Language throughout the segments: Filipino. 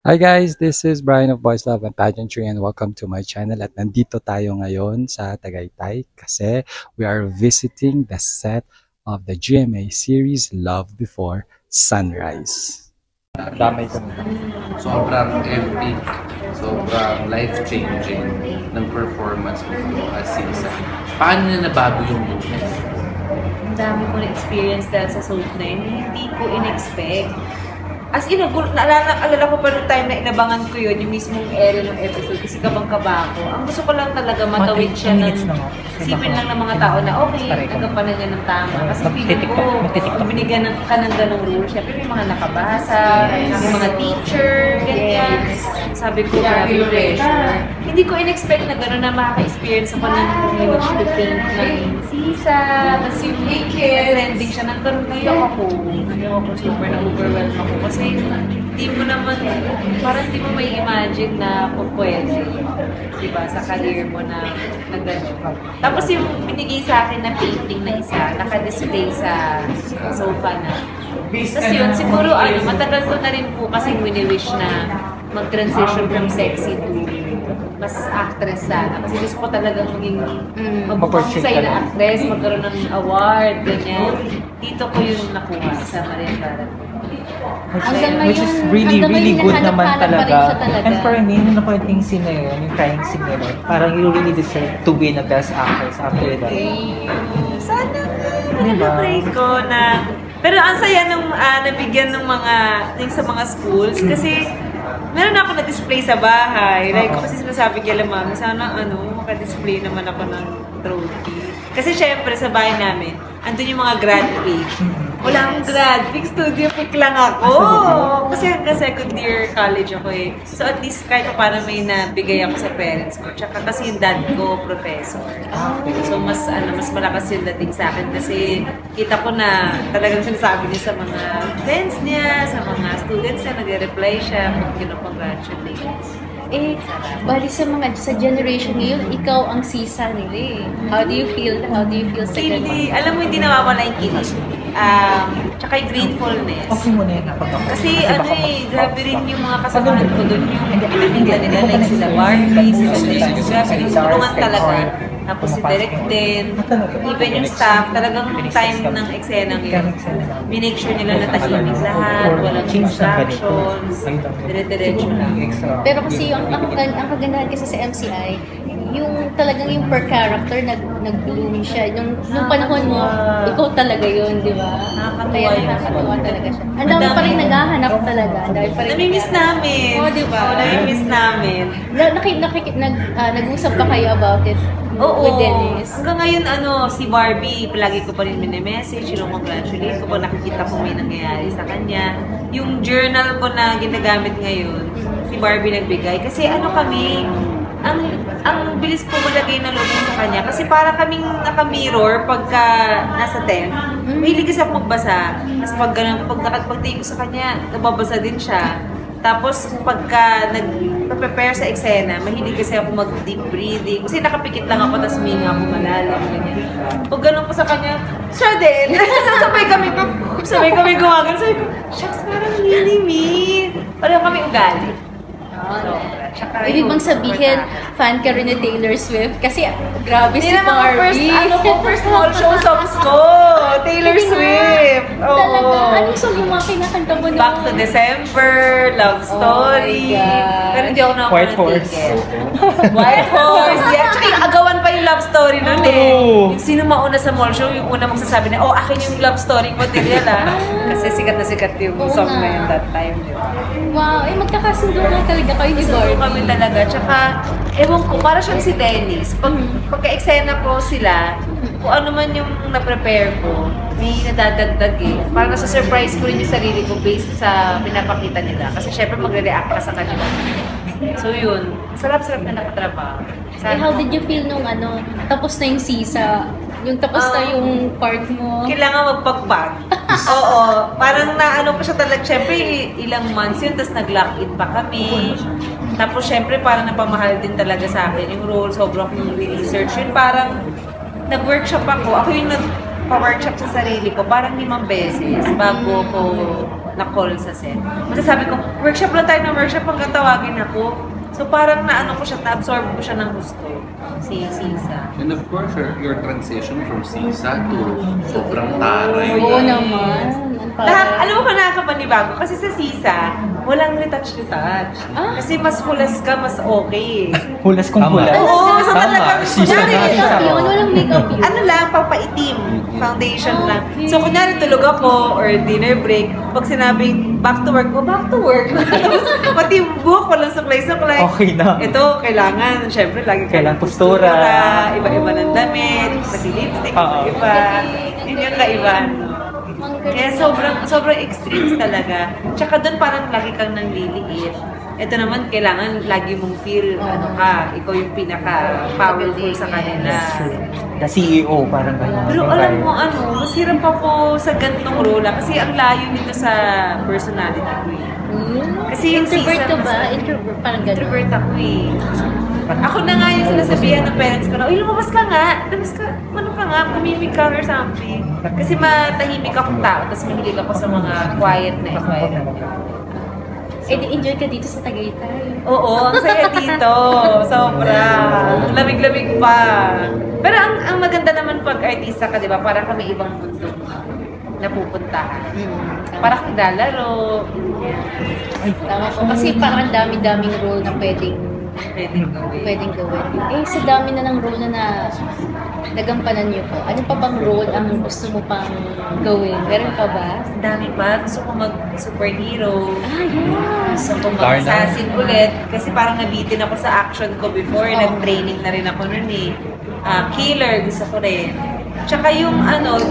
Hi guys, this is Brian of Boys Love and Pageantry and welcome to my channel at nandito tayo ngayon sa Tagaytay kasi we are visiting the set of the GMA series Love Before Sunrise. Damay kami. Sobrang epic, sobrang life-changing ng performance mo as Sisa. Paano na nabago yung movement? Ang dami ko na-experience dahil sa Soap 9, hindi ko in-expect. As in, naalala ko pa noong time na inabangan ko yun, yung mismong area ng episode, kasi kabang-kaba ako. Ang gusto ko lang talaga matawid siya ng isipin lang ng mga tao na okay, nagampanan niya ng tama. Kasi feeling ko, binigyan ka ng ganong rule. Siyempre may mga nakabasa, may mga teacher, ganyan. Sabi ko, grabe pressure. Hindi ko in-expect na gano'n na makaka-experience ako ng shooting ng Sisa. Tapos yung trending siya, nagkaroon ako. Super na-overwhelm ako. Kasi hindi mo naman, parang hindi mo may imagine na pwede. Diba, sa career mo na gano'n. Tapos yung binigay sa akin na painting na isa, naka-display sa sofa na. Tapos yun, siguro matagal ko na rin po kasi wini-wish na mag-transition from sexy to mas actress sana. Kasi gusto ko talagang maging mag-portray na actress, magkaroon ng award, ganyan. Dito ko yung nakuha sa Maria Clara. Which is really good naman talaga. And for me, nung nakuha yung scene na yun, yung crying scene na yun, parang you really deserve to win a best actress after that. Sana pray ko na. Pero ang saya nung nabigyan ng mga, yung sa mga schools, kasi meron ako na-display sa bahay. Like, kasi sinasabi kay Mami, sana maka-display naman ako ng trophy. Kasi syempre sa bahay namin, andun yung mga grad pic. Wala akong grad pic, studio pic lang ako. Kasi hanggang second year college ako eh. So at least kahit paano may nabigay ako sa parents ko. Tsaka kasi yung dad ko, professor. So mas malakas yung dating sa akin kasi kita ko na talagang sinasabi niya sa mga friends niya, sa mga students niya, nag-reply siya, congratulations. Bali sa generation ngayon, ikaw ang Sisa nila eh. How do you feel sa ganun? Alam mo, hindi nawawala yung kinis. Tsaka yung gratefulness. Kasi grabe rin yung mga kasamahan ko doon, yung pinakinggan nila, like sila Barbie, sila Jessica, tulungan talaga. Tapos si Derek din, even yung staff, talagang time ng eksena ngayon. Minake sure nila na tahimik lahat, walang distractions, dire-diretso lang. Pero kasi ang kagandahan kasi sa MCI, yung talagang yung per character nag-bloom siya. Nung panahon mo, ikaw talaga yun, di ba? Nakakatuwa talaga siya. Ang dami pa rin naghahanap talaga. Namimiss namin. Di ba? Namimiss namin. Nag-usap pa kayo about it? Oo. With Dennis. Hanggang ngayon, si Barbie, palagi ko pa rin mini-message, congratulate ko, nakikita ko may nangyayari sa kanya. Yung journal ko na ginagamit ngayon, si Barbie nagbigay. Kasi kami, ang bilis po malagay na loob sa kanya. Kasi para kaming naka-mirror pagka nasa 10. Mahilig kasi ako magbasa. Tapos pagtingin ko sa kanya, nababasa din siya. Tapos pagka nag-prepare sa eksena, mahilig kasi ako mag-deep breathing. Kasi nakapikit lang ako, tapos minga ako malalim. Pag ganun ko sa kanya, siya din. sabay kami gumagal. Sabi ko, shucks, parang mini-me. Parang kami ugali. Ibig bang sabihin, fan ka rin ni Taylor Swift? Kasi grabe si Barbie. First small show songs ko. Taylor Swift. Talaga? Anong song yung mga kinakanta mo niyo? Back to December, Love Story. Pero hindi ako nakakuha ng ticket. White Horse. Yeah. Tsaka yung agawan pa yung love story nun eh. Yung sino mauna sa mall show, yung una magsasabi na, akin yung love story ko, Tigil Kasi sikat na sikat yung song na yun that time. Wow, magkakasundo na talaga kayo ni Barbie. Kami talaga. Tsaka, ewan ko, para siyang si Dennis. Pagka-eksena po sila, kung ano man yung na-prepare ko, may nadadagdag eh. Parang nasa-surprise ko rin yung sarili ko based sa pinapakita nila. Kasi syempre magre-react ka sa kanila. So yun, sarap-sarap na nakatrabaho. How did you feel nung tapos na yung Sisa? Yung tapos na yung part mo? Kailangan magpagpag. Oo. Parang pa siya talaga. Siyempre, ilang months yun, tapos nag-lock-in pa kami. Tapos siyempre, parang napamahal din talaga sa akin yung role. Sobrang research yun. Parang nag-workshop ako. Ako yung pa-workshop sa sarili ko, parang 5 beses bago ko na-call sa set. Masasabi ko, workshop lang tayo ng workshop hanggang tawagin ako. So parang na-ano ko siya, na-absorb ko siya ng gusto. Si Sisa. And of course, your transition from Sisa to sobrang taray. Oo naman. Alam mo kung nakakapanibago? Kasi sa Sisa, walang retouch-retouch. Kasi mas hulas ka, mas okay. Hulas kung Tama. hulas. Oo, so Tama. talagang, Sisa kunyari, na. Makeup yun, walang makeup yun. ano lang, papaitim, foundation lang. So, kunyari tulog ako or dinner break, pag sinabing back to work, back to work. Pati yung buhok, walang suklay-suklay. Okay na. Ito, kailangan, syempre, lagi Kailangan postura. Iba-iba ng damit, pati lipstick, Oo. iba. Yun yung kaibahan. Kaya sobrang extremes talaga. Tsaka doon parang lagi kang nangliliit. Ito naman, kailangan lagi mong feel, ano ka, ikaw yung pinaka-powerful sa kanila. The CEO, parang gano'n. Pero alam mo mas hirap ako sa gantong role kasi ang layo nito sa personality ko eh. Kasi yung Introvert season, ka ba? Introvert, parang gano'n. introvert ako eh. Ako na nga yung sinasabihan ng parents ko na, uy, lumabas ka nga. Lumabas ka, ano ka nga, kumimik ka or something. Kasi matahimik akong tao, tapos mahilig ako sa mga quiet na environment. Enjoy ka dito sa Tagaytay. Oo, ang saya dito. Sobra. Lamig-lamig pa. Pero ang maganda naman pag artista ka, di ba? Parang kami ibang mundo na pupuntahan. Parang kang lalaro. Tama po. Kasi parang dami-daming role na Pwedeng gawin. Sa dami na ng role na nagampanan niyo po, ano pa bang role ang gusto mo pang gawin? Meron pa ba? Ang dami pa. Gusto ko mag-superhero. Yes! Gusto ko mag-assassin ulit. Kasi parang nabitin ako sa action ko before. Nag-training na rin ako nun eh. Killer, gusto ko rin. Tsaka yung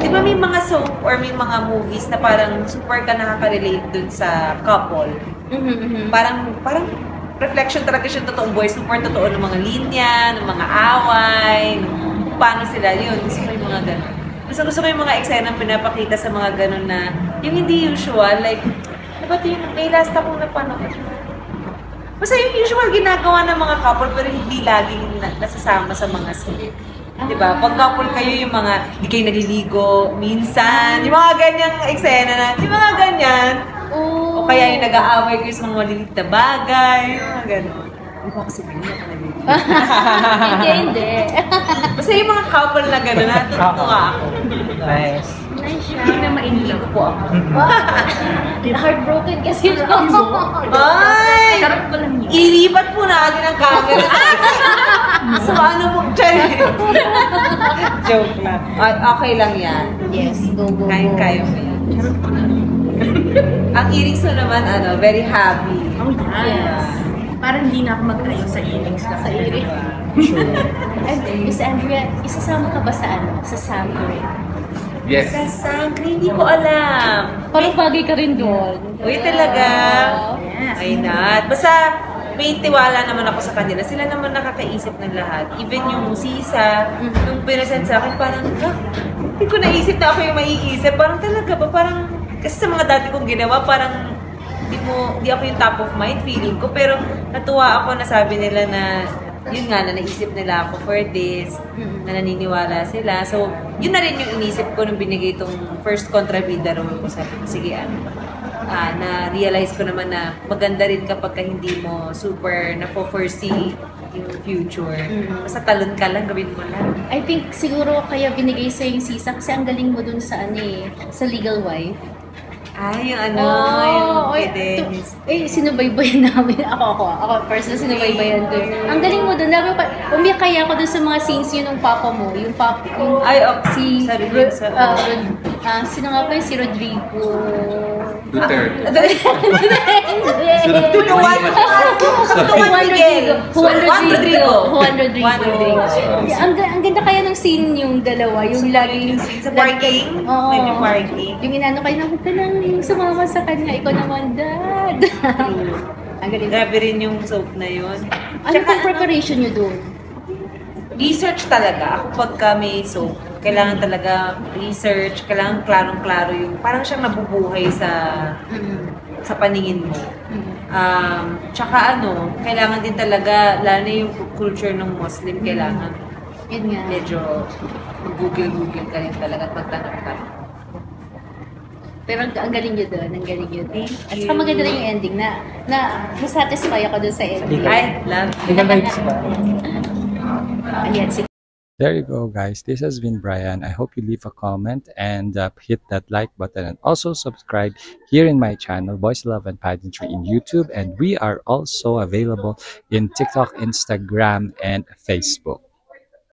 di ba may mga soap or may mga movies na parang super ka nakaka-relate dun sa couple. Parang reflection talaga siya ng totoong buhay. Super totoo ng mga linya, ng mga away, kung paano sila yun. Gusto ko yung mga ganun. Gusto ko yung mga eksena pinapakita sa mga ganun na yung hindi usual. Like, diba ito yung may last akong napanood. Basta yung usual ginagawa ng mga couple pero hindi laging nasasama sa mga scene. Diba? Pag couple kayo yung mga di kayo naliligo minsan, yung mga ganyang eksena na, yung mga ganyan. O kaya yung nag-aaway kayo sa mga maliliit na bagay, yung mga gano'n. Hindi ko kasi bilhin ako naliligo. Hindi. Basta yung mga couple na gano'n, natutuwa ako. Nice. Nice siya. Hindi na mainilig po ako. Heartbroken kasi Ay! Sarap ko lang yun. Ilipat po natin ang camera. So ano po, joke lang. Okay lang yan. Yes, go. Kaya mo yan. Ang earrings mo naman, very happy. Oh, yes. Parang hindi na ako mag-ayos sa earrings na Sa earring. Miss Andrea, isasama ka ba sa Sa Sangre? Yes. Sa Sangre, hindi ko alam. Parang bagay ka rin doon. Uy, talaga? Yes. Ay, not. Basta, may tiwala naman ako sa kanila. Sila naman nakakaisip ng lahat. Even yung Sisa, nung pinasend sa akin, parang, hindi ko naisip na ako yung maiisip. Parang talaga ba? Parang, kasi sa mga dati kong ginawa, parang, di ako yung top of mind feeling ko. Pero, natuwa ako na sabi nila na, yun nga, na naisip nila ako for this, na naniniwala sila. So, yun na rin yung inisip ko nung binigay itong first kontrabida role ko. Sabi ko, sige, na-realize ko naman na maganda rin kapag hindi mo super na-foresee yung future. Basta talon ka lang, gawin mo lang. I think siguro kaya binigay sa yung Sisa kasi ang galing mo dun sa sa Legal Wife. Yung yung Dennis. Sinubaybayan namin. Ako, personal, sinubaybayan dun. Ang galing mo dun. Umiyak kaya ako dun sa mga scenes yun ng papa mo. Yung papa, sino nga ba yung si Rodrigo? Duterte. Juan Rodrigo. Rodrigo. Ang ganda kaya ng scene yung dalawa. Yung lagi Sa parking? Oo. Medyo parking. Yung inano kayo na, huwag ka lang sumama sa kanya. Ikaw naman, Dad. Ang galing. Grabe rin yung soap na yun. Ano pang preparation nyo doon? Research talaga. Ako pagka may soap, kailangan talaga research, kailangan klarong-klaro yung, parang siyang nabubuhay sa paningin mo. Tsaka kailangan din talaga, lalo na yung culture ng Muslim, kailangan Yun nga. medyo mag-google ka rin talaga at magtanong-tanong. Pero ang galing nyo doon, ang galing nyo doon. At saka maganda rin yung ending na nasatisfy ako doon sa ending. Ay, love. Legal rights ba? Ayan, si There you go, guys. This has been Brian. I hope you leave a comment and hit that like button, and also subscribe here in my channel, Boys Love and Pageantry in YouTube. And we are also available in TikTok, Instagram, and Facebook.